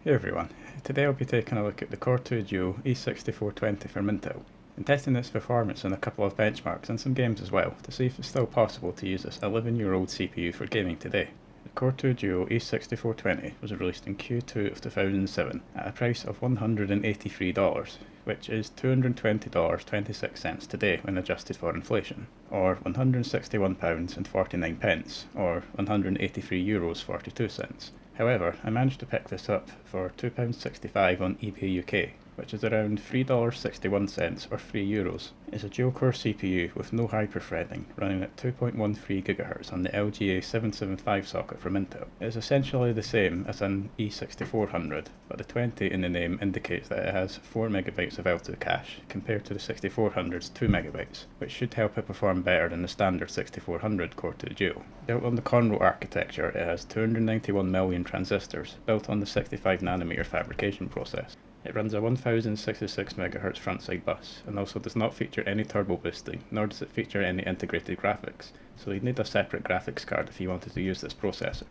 Hey everyone, today I'll be taking a look at the Core 2 Duo E6420 from Intel and testing its performance on a couple of benchmarks and some games as well to see if it's still possible to use this 11-year-old CPU for gaming today. The Core 2 Duo E6420 was released in Q2 of 2007 at a price of $183, which is $220.26 today when adjusted for inflation, or £161.49, or €183.42. However, I managed to pick this up for £2.65 on eBay UK, which is around $3.61 or €3. It's a dual-core CPU with no hyperthreading, running at 2.13 GHz on the LGA 775 socket from Intel. It is essentially the same as an E6400, but the 20 in the name indicates that it has 4 MB of L2 cache, compared to the 6400's 2 MB, which should help it perform better than the standard 6400 Core 2 Duo. Built on the Conroe architecture, it has 291 million transistors, built on the 65nm fabrication process. It runs a 1066 MHz frontside bus, and also does not feature any turbo boosting, nor does it feature any integrated graphics, so you'd need a separate graphics card if you wanted to use this processor.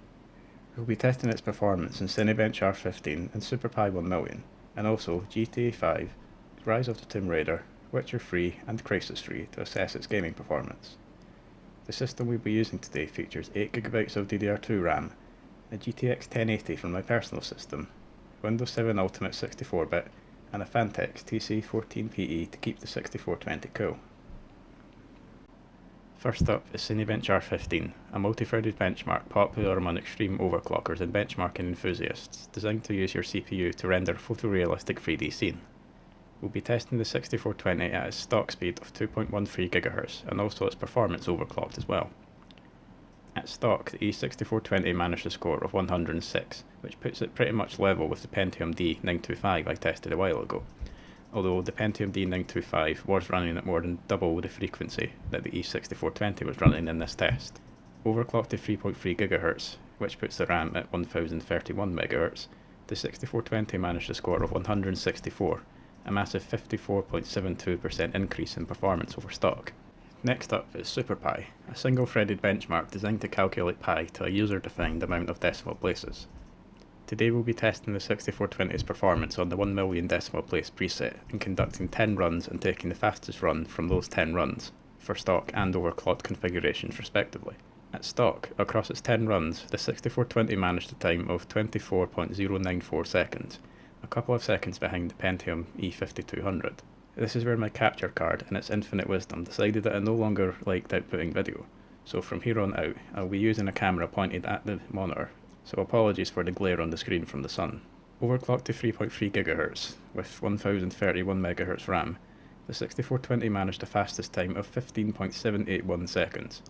We'll be testing its performance in Cinebench R15 and SuperPi1M, and also GTA 5, Rise of the Tomb Raider, Witcher 3 and Crysis 3 to assess its gaming performance. The system we'll be using today features 8GB of DDR2 RAM, a GTX 1080 from my personal system, Windows 7 Ultimate 64-bit, and a Phanteks TC14PE to keep the 6420 cool. First up is Cinebench R15, a multi-threaded benchmark popular among extreme overclockers and benchmarking enthusiasts, designed to use your CPU to render a photorealistic 3D scene. We'll be testing the 6420 at its stock speed of 2.13 GHz, and also its performance overclocked as well. At stock, the E6420 managed a score of 106, which puts it pretty much level with the Pentium D925 I tested a while ago, although the Pentium D925 was running at more than double the frequency that the E6420 was running in this test. Overclocked to 3.3 GHz, which puts the RAM at 1031 MHz, the 6420 managed a score of 164, a massive 54.72% increase in performance over stock. Next up is SuperPi, a single-threaded benchmark designed to calculate pi to a user-defined amount of decimal places. Today we'll be testing the 6420's performance on the 1 million decimal place preset and conducting 10 runs and taking the fastest run from those 10 runs, for stock and overclocked configurations respectively. At stock, across its 10 runs, the 6420 managed a time of 24.094 seconds, a couple of seconds behind the Pentium E5200. This is where my capture card, in its infinite wisdom, decided that I no longer liked outputting video, so from here on out, I'll be using a camera pointed at the monitor, so apologies for the glare on the screen from the sun. Overclocked to 3.3 GHz, with 1031 MHz RAM, the 6420 managed a fastest time of 15.781 seconds,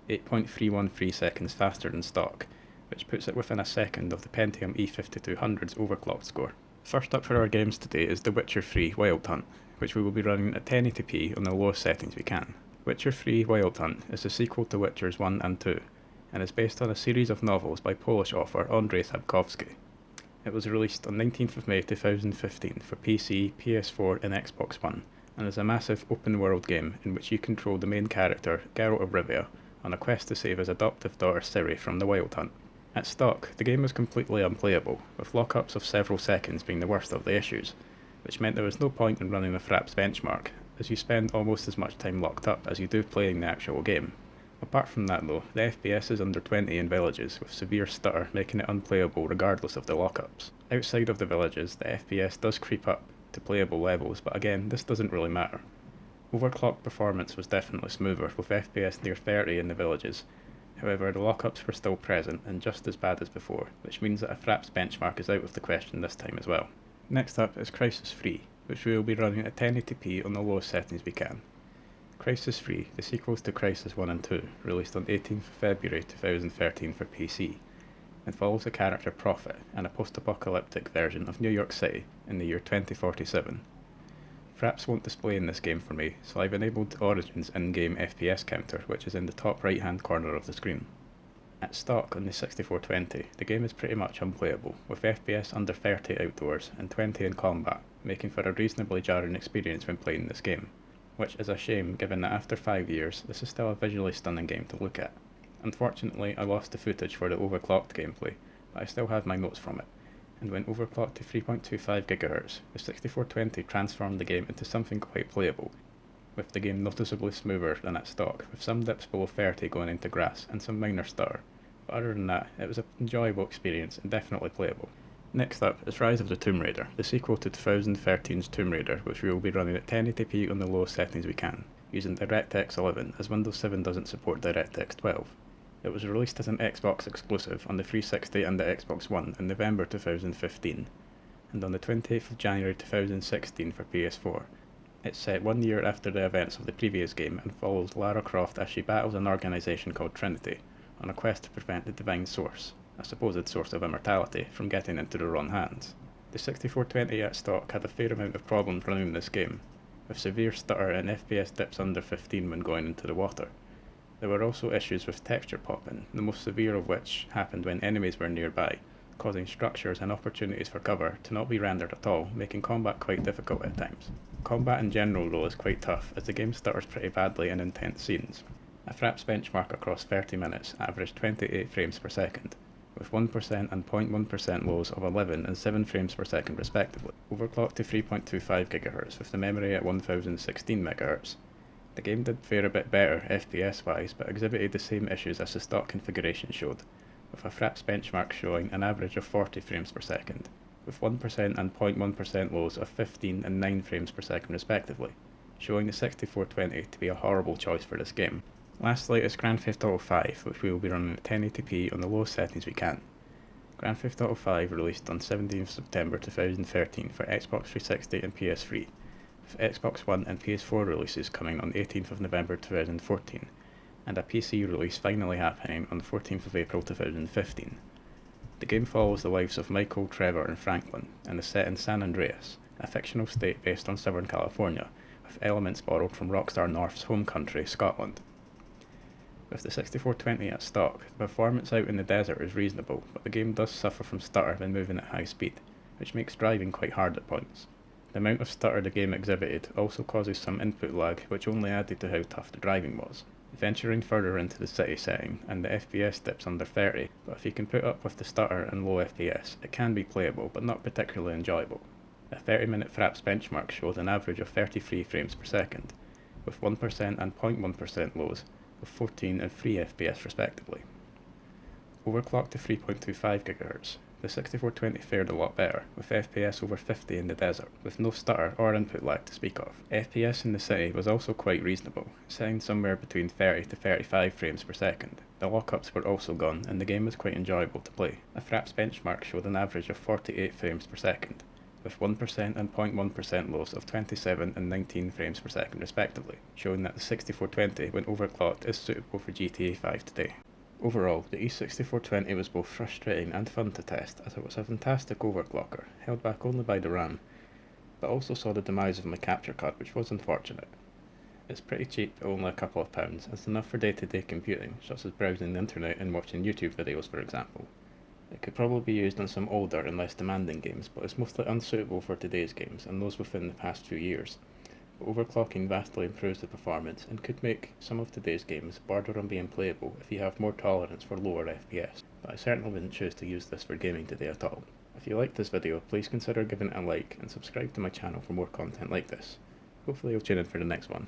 8.313 seconds faster than stock, which puts it within a second of the Pentium E5200's overclocked score. First up for our games today is The Witcher 3 Wild Hunt, which we will be running at 1080p on the lowest settings we can. Witcher 3 Wild Hunt is a sequel to Witchers 1 and 2, and is based on a series of novels by Polish author Andrzej Sapkowski. It was released on 19th of May 2015 for PC, PS4 and Xbox One, and is a massive open-world game in which you control the main character, Geralt of Rivia, on a quest to save his adoptive daughter Ciri from the Wild Hunt. At stock, the game was completely unplayable, with lockups of several seconds being the worst of the issues, which meant there was no point in running the Fraps benchmark, as you spend almost as much time locked up as you do playing the actual game. Apart from that though, the FPS is under 20 in villages, with severe stutter making it unplayable regardless of the lockups. Outside of the villages, the FPS does creep up to playable levels, but again, this doesn't really matter. Overclocked performance was definitely smoother, with FPS near 30 in the villages. However, the lockups were still present and just as bad as before, which means that a Fraps benchmark is out of the question this time as well. Next up is Crysis 3, which we will be running at 1080p on the lowest settings we can. Crysis 3, the sequels to Crysis 1 and 2, released on 18th February 2013 for PC, and follows the character Prophet and a post-apocalyptic version of New York City in the year 2047. Fraps won't display in this game for me, so I've enabled Origin's in-game FPS counter, which is in the top right hand corner of the screen. At stock on the 6420, the game is pretty much unplayable, with FPS under 30 outdoors and 20 in combat, making for a reasonably jarring experience when playing this game, which is a shame given that after 5 years, this is still a visually stunning game to look at. Unfortunately, I lost the footage for the overclocked gameplay, but I still have my notes from it. and when overclocked to 3.25 GHz, the 6420 transformed the game into something quite playable, with the game noticeably smoother than at stock, with some dips below 30 going into grass and some minor stutter, but other than that, it was an enjoyable experience and definitely playable. Next up is Rise of the Tomb Raider, the sequel to 2013's Tomb Raider, which we will be running at 1080p on the lowest settings we can, using DirectX 11 as Windows 7 doesn't support DirectX 12. It was released as an Xbox exclusive on the 360 and the Xbox One in November 2015, and on the 28th of January 2016 for PS4. It's set 1 year after the events of the previous game and follows Lara Croft as she battles an organisation called Trinity, on a quest to prevent the Divine Source, a supposed source of immortality, from getting into their own hands. The 6420 at stock had a fair amount of problems running this game, with severe stutter and FPS dips under 15 when going into the water. There were also issues with texture popping, the most severe of which happened when enemies were nearby, causing structures and opportunities for cover to not be rendered at all, making combat quite difficult at times. Combat in general though is quite tough, as the game stutters pretty badly in intense scenes. A Fraps benchmark across 30 minutes averaged 28 frames per second, with 1% and 0.1% lows of 11 and 7 frames per second respectively, overclocked to 3.25 GHz with the memory at 1016 MHz. The game did fare a bit better FPS wise, but exhibited the same issues as the stock configuration showed, with a Fraps benchmark showing an average of 40 frames per second, with 1% and 0.1% lows of 15 and 9 frames per second respectively, showing the 6420 to be a horrible choice for this game. Lastly is Grand Theft Auto 5, which we will be running at 1080p on the lowest settings we can. Grand Theft Auto 5 released on 17th September 2013 for Xbox 360 and PS3, with Xbox One and PS4 releases coming on 18th of November 2014, and a PC release finally happening on the 14th of April 2015. The game follows the lives of Michael, Trevor and Franklin, and is set in San Andreas, a fictional state based on Southern California, with elements borrowed from Rockstar North's home country, Scotland. With the 6420 at stock, the performance out in the desert is reasonable, but the game does suffer from stutter when moving at high speed, which makes driving quite hard at points. The amount of stutter the game exhibited also causes some input lag, which only added to how tough the driving was. Venturing further into the city setting, and the FPS dips under 30, but if you can put up with the stutter and low FPS, it can be playable, but not particularly enjoyable. A 30-minute Fraps benchmark showed an average of 33 frames per second, with 1% and 0.1% lows of 14 and 3 FPS respectively. Overclocked to 3.25 GHz, the 6420 fared a lot better, with FPS over 50 in the desert, with no stutter or input lag to speak of. FPS in the city was also quite reasonable, sitting somewhere between 30 to 35 frames per second. The lockups were also gone, and the game was quite enjoyable to play. A Fraps benchmark showed an average of 48 frames per second, with 1% and 0.1% lows of 27 and 19 frames per second respectively, showing that the 6420 when overclocked is suitable for GTA 5 today. Overall, the E6420 was both frustrating and fun to test, as it was a fantastic overclocker, held back only by the RAM, but also saw the demise of my capture card, which was unfortunate. It's pretty cheap, at only a couple of pounds, and it's enough for day-to-day computing, such as browsing the internet and watching YouTube videos for example. It could probably be used on some older and less demanding games, but is mostly unsuitable for today's games and those within the past few years. But overclocking vastly improves the performance and could make some of today's games border on being playable if you have more tolerance for lower FPS, but I certainly wouldn't choose to use this for gaming today at all. If you liked this video, please consider giving it a like and subscribe to my channel for more content like this. Hopefully you'll tune in for the next one.